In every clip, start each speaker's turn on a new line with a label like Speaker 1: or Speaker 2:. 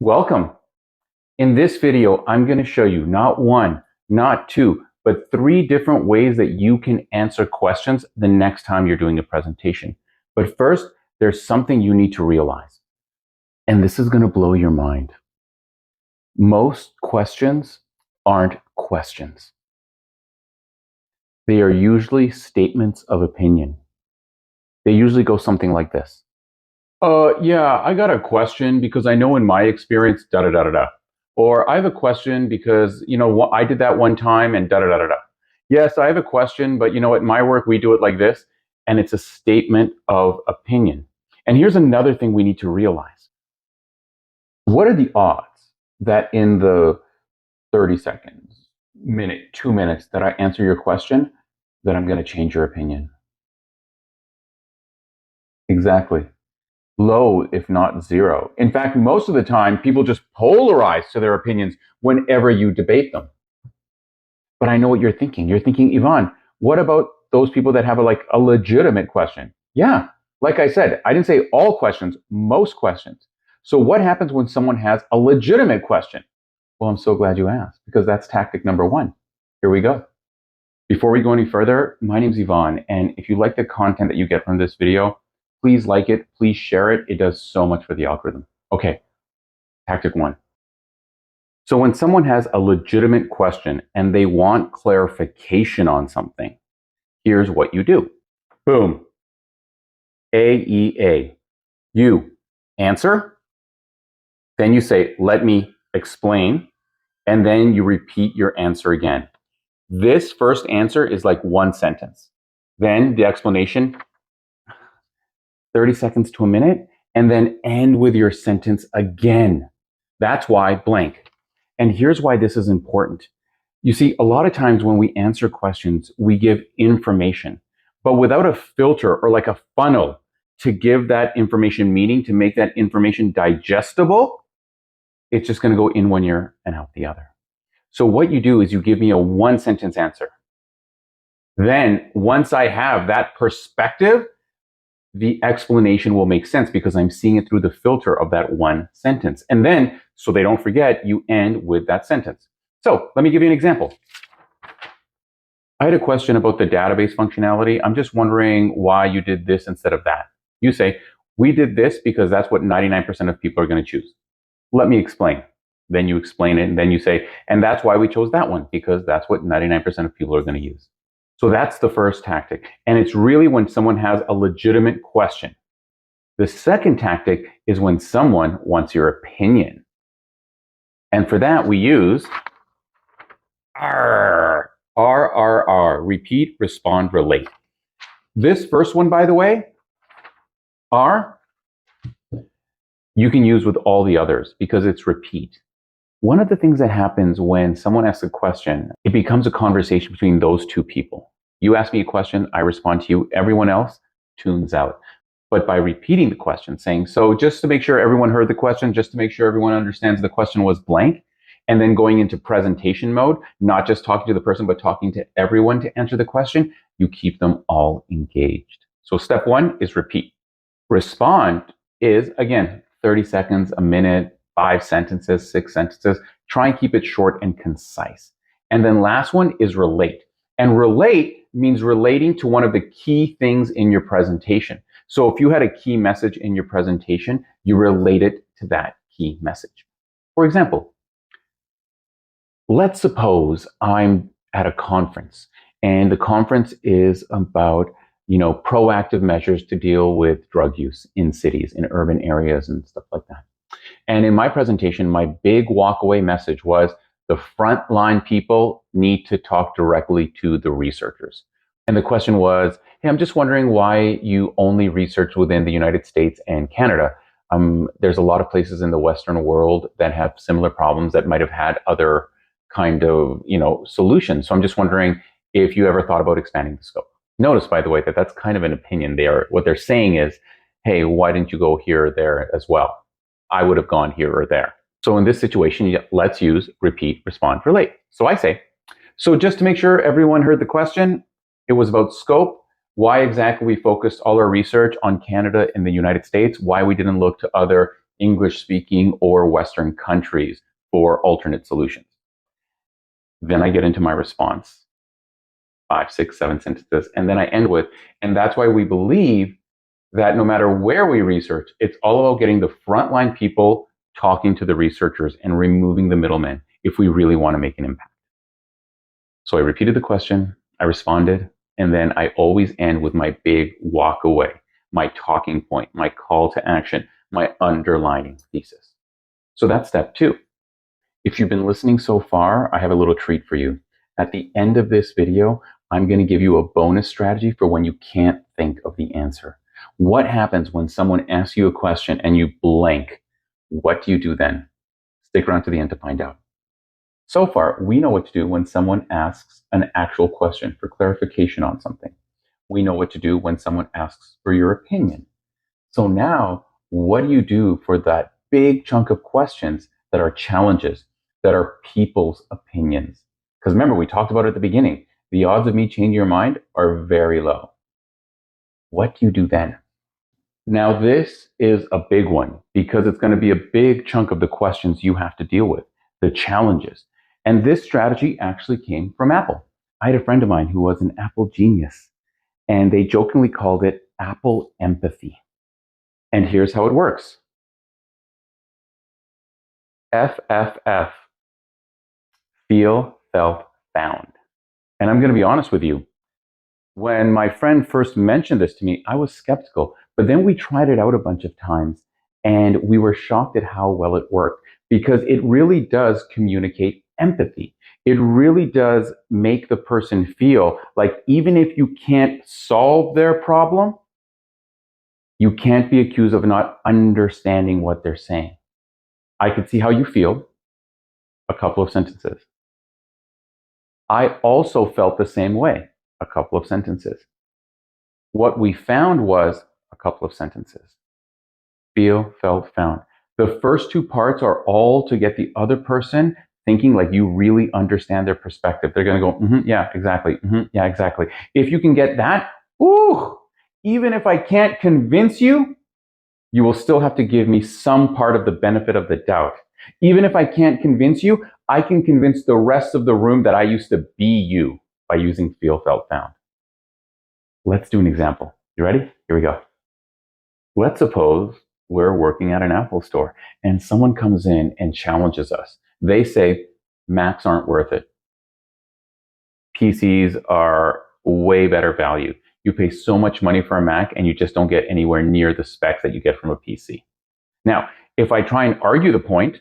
Speaker 1: Welcome. In this video, I'm going to show you not one, not two, but 3 different ways that you can answer questions the next time you're doing a presentation. But first, there's something you need to realize. And this is going to blow your mind. Most questions aren't questions. They are usually statements of opinion. They usually go something like this. Yeah, I got a question because I know in my experience, da-da-da-da-da. Or I have a question because, I did that one time and da-da-da-da-da. Yes, I have a question, but at my work, we do it like this. And it's a statement of opinion. And here's another thing we need to realize. What are the odds that in the 30 seconds, minute, 2 minutes that I answer your question, that I'm going to change your opinion? Exactly. Low, if not zero. In fact, most of the time, people just polarize to their opinions whenever you debate them. But I know what you're thinking. You're thinking, Ivan, what about those people that have a legitimate question? Yeah, like I said, I didn't say all questions, most questions. So what happens when someone has a legitimate question? Well, I'm so glad you asked, because that's tactic number 1. Here we go. Before we go any further, my name's Ivan, and if you like the content that you get from this video, please like it, please share it. It does so much for the algorithm. Okay, tactic 1. So when someone has a legitimate question and they want clarification on something, here's what you do. Boom. AEA. You answer, then you say, let me explain, and then you repeat your answer again. This first answer is like 1 sentence. Then the explanation, 30 seconds to a minute, and then end with your sentence again. That's why blank. And here's why this is important. You see, a lot of times when we answer questions, we give information, but without a filter or like a funnel to give that information meaning, to make that information digestible, it's just going to go in one ear and out the other. So what you do is you give me a 1 sentence answer. Then once I have that perspective, the explanation will make sense because I'm seeing it through the filter of that 1 sentence. And then, so they don't forget, you end with that sentence. So let me give you an example. I had a question about the database functionality. I'm just wondering why you did this instead of that. You say, we did this because that's what 99% of people are going to choose. Let me explain. Then you explain it, and then you say, and that's why we chose that one, because that's what 99% of people are going to use. So that's the first tactic. And it's really when someone has a legitimate question. The second tactic is when someone wants your opinion. And for that, we use R, repeat, respond, relate. This first one, by the way, R, you can use with all the others because it's repeat. One of the things that happens when someone asks a question, it becomes a conversation between those 2 people. You ask me a question, I respond to you, everyone else tunes out. But by repeating the question, saying, so just to make sure everyone heard the question, just to make sure everyone understands the question was blank, and then going into presentation mode, not just talking to the person, but talking to everyone to answer the question, you keep them all engaged. So step 1 is repeat. Respond is, again, 30 seconds, a minute, 5 sentences, 6 sentences. Try and keep it short and concise. And then last one is relate. And relate means relating to one of the key things in your presentation. So if you had a key message in your presentation, you relate it to that key message. For example, let's suppose I'm at a conference and the conference is about, proactive measures to deal with drug use in cities, in urban areas and stuff like that. And in my presentation, my big walkaway message was the frontline people need to talk directly to the researchers. And the question was, hey, I'm just wondering why you only research within the United States and Canada. There's a lot of places in the Western world that have similar problems that might have had other kind of, solutions. So I'm just wondering if you ever thought about expanding the scope. Notice, by the way, that that's kind of an opinion. What they're saying is, hey, why didn't you go here or there as well? I would have gone here or there. So in this situation, let's use repeat, respond, relate. So I say, so just to make sure everyone heard the question, it was about scope, why exactly we focused all our research on Canada and the United States, why we didn't look to other English-speaking or Western countries for alternate solutions. Then I get into my response, 5, 6, 7 sentences, and then I end with, and that's why we believe that no matter where we research, it's all about getting the frontline people talking to the researchers and removing the middlemen if we really want to make an impact. So I repeated the question, I responded, and then I always end with my big walk away, my talking point, my call to action, my underlining thesis. So that's step 2. If you've been listening so far, I have a little treat for you. At the end of this video, I'm going to give you a bonus strategy for when you can't think of the answer. What happens when someone asks you a question and you blank? What do you do then? Stick around to the end to find out. So far, we know what to do when someone asks an actual question for clarification on something. We know what to do when someone asks for your opinion. So now, what do you do for that big chunk of questions that are challenges, that are people's opinions? Because remember, we talked about it at the beginning. The odds of me changing your mind are very low. What do you do then? Now, this is a big one because it's going to be a big chunk of the questions you have to deal with, the challenges. And this strategy actually came from Apple. I had a friend of mine who was an Apple genius, and they jokingly called it Apple empathy. And here's how it works. FFF, feel, felt, found. And I'm going to be honest with you. When my friend first mentioned this to me, I was skeptical. But then we tried it out a bunch of times, and we were shocked at how well it worked because it really does communicate empathy. It really does make the person feel like even if you can't solve their problem, you can't be accused of not understanding what they're saying. I could see how you feel. A couple of sentences. I also felt the same way. A couple of sentences. What we found was a couple of sentences. Feel, felt, found. The first 2 parts are all to get the other person thinking like you really understand their perspective. They're going to go, yeah, exactly. Yeah, exactly. If you can get that, even if I can't convince you, you will still have to give me some part of the benefit of the doubt. Even if I can't convince you, I can convince the rest of the room that I used to be you by using feel, felt, found. Let's do an example. You ready? Here we go. Let's suppose we're working at an Apple store and someone comes in and challenges us. They say, Macs aren't worth it. PCs are way better value. You pay so much money for a Mac and you just don't get anywhere near the specs that you get from a PC. Now, if I try and argue the point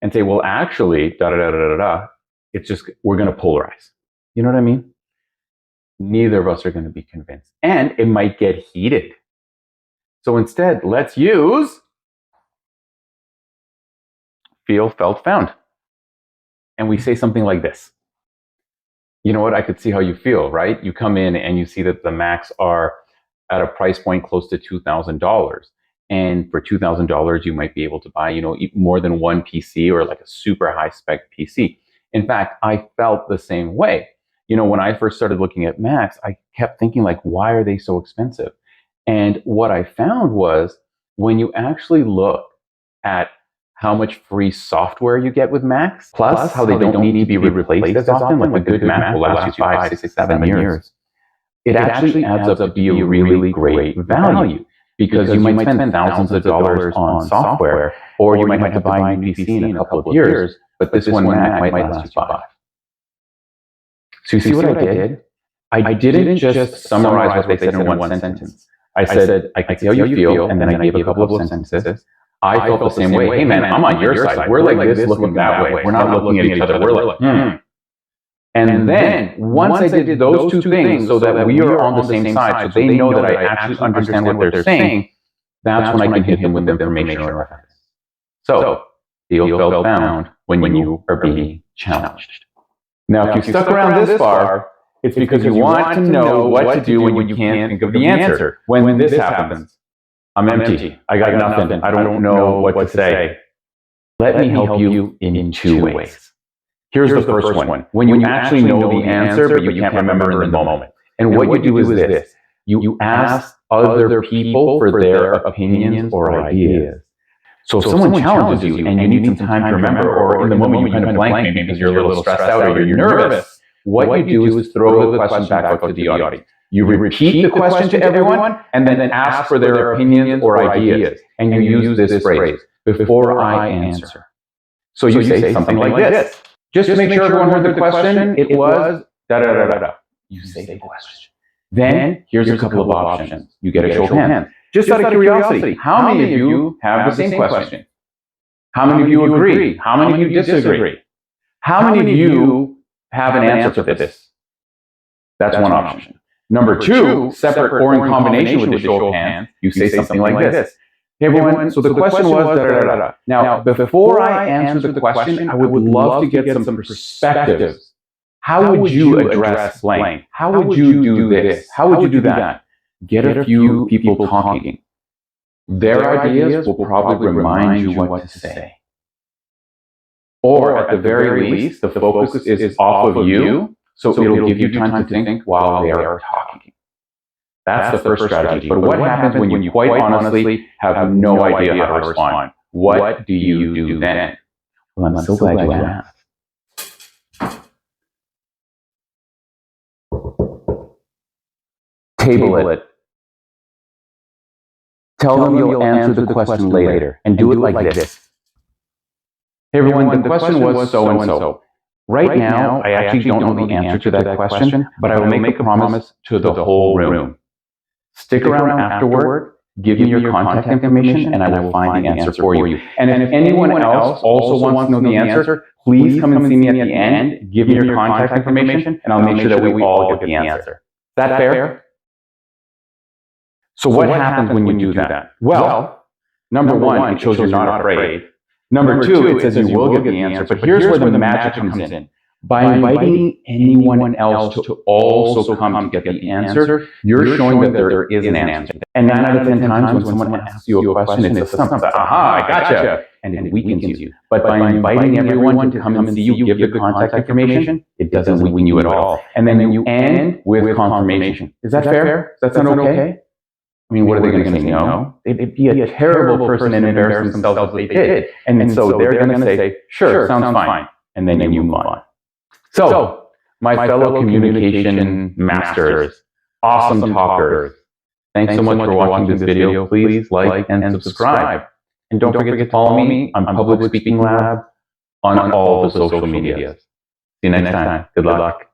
Speaker 1: and say, well, actually, it's just, we're going to polarize. You know what I mean? Neither of us are going to be convinced. And it might get heated. So instead, let's use feel, felt, found. And we say something like this. You know what? I could see how you feel, right? You come in and you see that the Macs are at a price point close to $2,000. And for $2,000, you might be able to buy, more than one PC or like a super high spec PC. In fact, I felt the same way. When I first started looking at Macs, I kept thinking like, why are they so expensive? And what I found was when you actually look at how much free software you get with Macs, plus how they don't need to be replaced as often, like a good Mac will last you 5, 6, 7 years, it actually adds up to be a really great value. Because you might spend thousands of dollars on software, or you might have to buy a new PC in a couple of years, but this one Mac might last you 5. So you see what I did? I didn't just summarize what they said in one sentence. I said, I can see how you feel, and then I gave a couple of sentences. I felt the same way. Hey man, I'm on your side. We're like this looking that way. We're not looking at each other. We're like, And then, once I did those 2 things so that we are on the same side, so they know that I actually understand what they're saying, that's when I can hit them with information or reference. So, feel, felt, found when you are being challenged. Now, if you stuck around this far, it's because you want to know what to do when you can't think of the answer. When this happens, I'm empty. I got nothing. I don't know what to say. Let me help you in 2 ways. Here's the first one. When you actually know the answer, but you can't remember in the moment. And what you do is this. You ask other people for their opinions or ideas. So if someone challenges you and you need some time to remember, or in the moment you kind of blank maybe because you're a little stressed out or you're nervous, what you do is throw the question back out to the audience. You repeat the question to everyone and then ask for their opinions or ideas. And you use this phrase, before I answer. So you say something like this. Just to make sure everyone heard the question, it was da-da-da-da-da. You say the question. Then here's a couple of options. You get a show of hands. Just out of curiosity, how many of you have the same question? How many of you agree? How many of you disagree? How many of you have an answer for this? That's one option. Number two, separate or in combination with the show of hands, you say something like this. Hey everyone, so the question was da-da-da-da. Now, before I answer the question, I would love to get some perspectives. How would you address blank? How would you do this? How would you do that? Get a few people talking. Their ideas will probably remind you what to say. Or at the very least, the focus is off of you, so it'll give you time to think while they are talking. That's the first strategy. But what happens when you quite honestly have no idea how to respond? What do you do then? Well, I'm so glad you asked. Table it. Tell them you'll answer the question later, and do it like this. Hey everyone, the question was so and so. Right now, I actually don't know the answer to that question, but I will make a promise to the whole room. Stick around afterward, give me your contact information, and I will find the answer for you. And if anyone else also wants to know the answer, please come and see me at the end, give me your contact information, and I'll make sure that we all get the answer. Is that fair? So what happens when you do that? Well, number one, it shows you're not afraid. Number two, it says you will get the answer. But here's where the magic comes in. By inviting anyone else to also come to get the answer, you're showing that there is an answer. And 9 out of 10 times when someone asks you a question, it's something like, aha, I gotcha, and it weakens you. But by inviting everyone to come and see you give the contact information, it doesn't weaken you at all. And then you end with confirmation. Is that fair? Does that sound okay? I mean, what are they going to say? No. They'd be a terrible person and embarrass themselves if they did. And so they're going to say, sure, sounds fine. And then you move on. So, my fellow communication masters, awesome talkers, thanks so much for watching this video. Please like and subscribe. And don't forget to follow me on Public Speaking Lab on all the social medias. See you next time. Good luck.